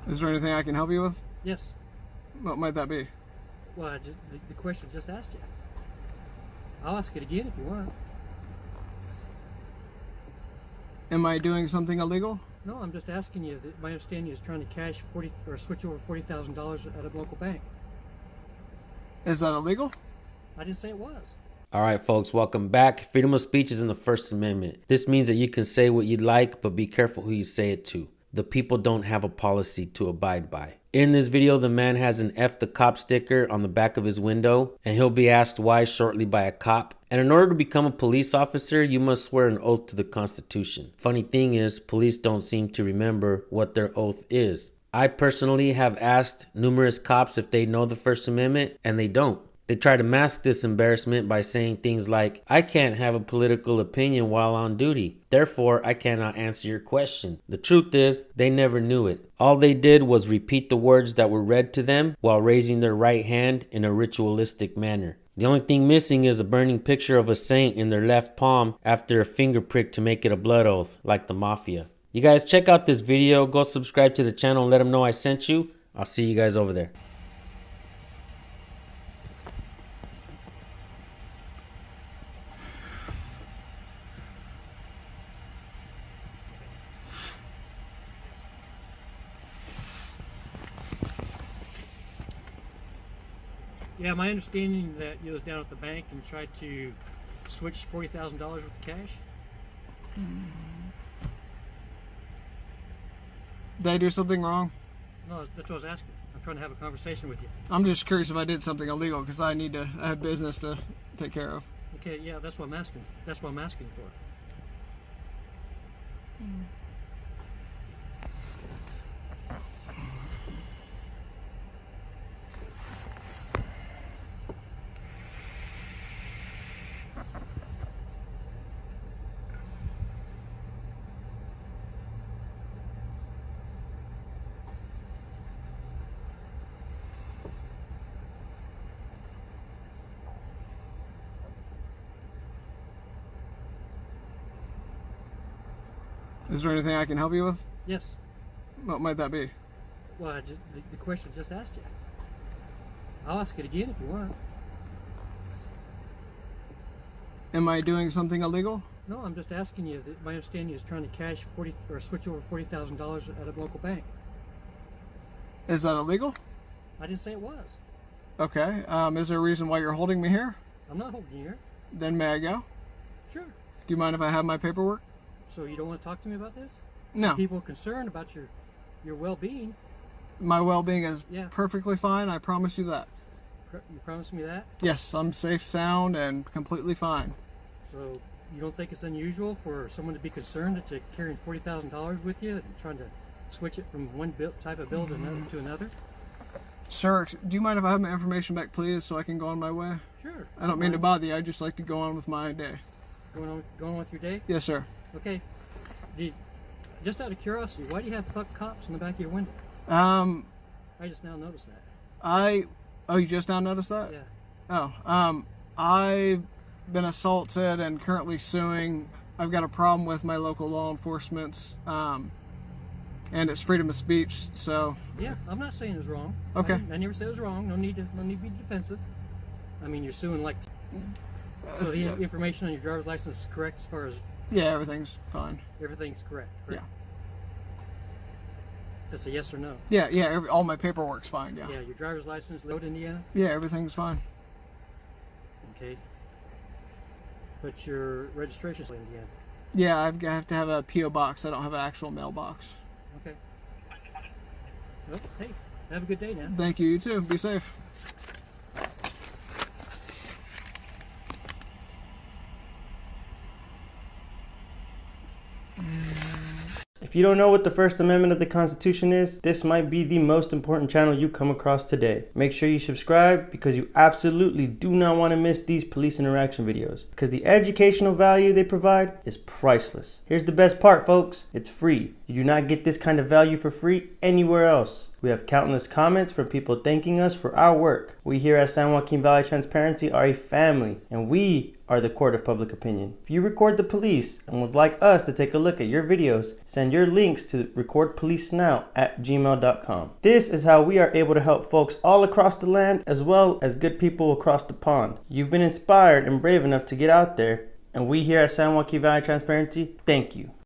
Is there anything I can help you with? Yes. What might that be? Well, the question I just asked you. I'll ask it again if you want. Am I doing something illegal? No, I'm just asking you. My understanding is trying to cash switch over $40,000 at a local bank. Is that illegal? I didn't say it was. All right, folks, welcome back. Freedom of speech is in the First Amendment. This means that you can say what you'd like, but be careful who you say it to. The people don't have a policy to abide by. In this video, the man has an F the cop sticker on the back of his window, and he'll be asked why shortly by a cop. And in order to become a police officer, you must swear an oath to the Constitution. Funny thing is, police don't seem to remember what their oath is. I personally have asked numerous cops if they know the First Amendment, and they don't. They try to mask this embarrassment by saying things like, I can't have a political opinion while on duty, therefore I cannot answer your question. The truth is, they never knew it. All they did was repeat the words that were read to them while raising their right hand in a ritualistic manner. The only thing missing is a burning picture of a saint in their left palm after a finger prick to make it a blood oath, like the mafia. You guys check out this video, go subscribe to the channel and let them know I sent you. I'll see you guys over there. Yeah, my understanding that you was down at the bank and tried to switch $40,000 worth of cash. Did I do something wrong? No, that's what I was asking. I'm trying to have a conversation with you. I'm just curious if I did something illegal because I have business to take care of. Okay, yeah, that's what I'm asking. That's what I'm asking for. Is there anything I can help you with? Yes. What might that be? Well, the question I just asked you. I'll ask it again if you want. Am I doing something illegal? No, I'm just asking you. My understanding is trying to cash switch over $40,000 at a local bank. Is that illegal? I didn't say it was. Okay. Is there a reason why you're holding me here? I'm not holding you here. Then may I go? Sure. Do you mind if I have my paperwork? So you don't want to talk to me about this? No. Some people are concerned about your well-being. My well-being is Yeah. perfectly fine. I promise you that. You promise me that? Yes, I'm safe, sound, and completely fine. So you don't think it's unusual for someone to be concerned that you're carrying $40,000 with you and trying to switch it from one type of bill to another? Sir, do you mind if I have my information back, please, so I can go on my way? Sure. I don't mean to bother you. I'd just like to go on with my day. Going on with your day? Yes, sir. Okay. Just out of curiosity, why do you have fuck cops in the back of your window? I just now noticed that. Oh, you just now noticed that? Yeah. Oh, I've been assaulted and currently suing. I've got a problem with my local law enforcement's, and it's freedom of speech, so. Yeah, I'm not saying it's wrong. Okay. I never said it was wrong. No need to be defensive. I mean, you're suing like. So the information on your driver's license is correct as far as. Yeah, everything's fine. Everything's correct. Right? Yeah. That's a yes or no. Yeah, all my paperwork's fine, yeah. Yeah, your driver's license, Load, Indiana? Yeah, everything's fine. Okay. But your registration's in Indiana? Yeah, I have to have a P.O. box. I don't have an actual mailbox. Okay. Well, hey, have a good day now. Thank you, you too. Be safe. If you don't know what the First Amendment of the Constitution is, this might be the most important channel you come across today. Make sure you subscribe because you absolutely do not want to miss these police interaction videos because the educational value they provide is priceless. Here's the best part, folks. It's free. You do not get this kind of value for free anywhere else. We have countless comments from people thanking us for our work. We here at San Joaquin Valley Transparency are a family, and we are the court of public opinion. If you record the police and would like us to take a look at your videos, send your links to recordpolicenow@gmail.com. This is how we are able to help folks all across the land as well as good people across the pond. You've been inspired and brave enough to get out there, and we here at San Joaquin Valley Transparency thank you.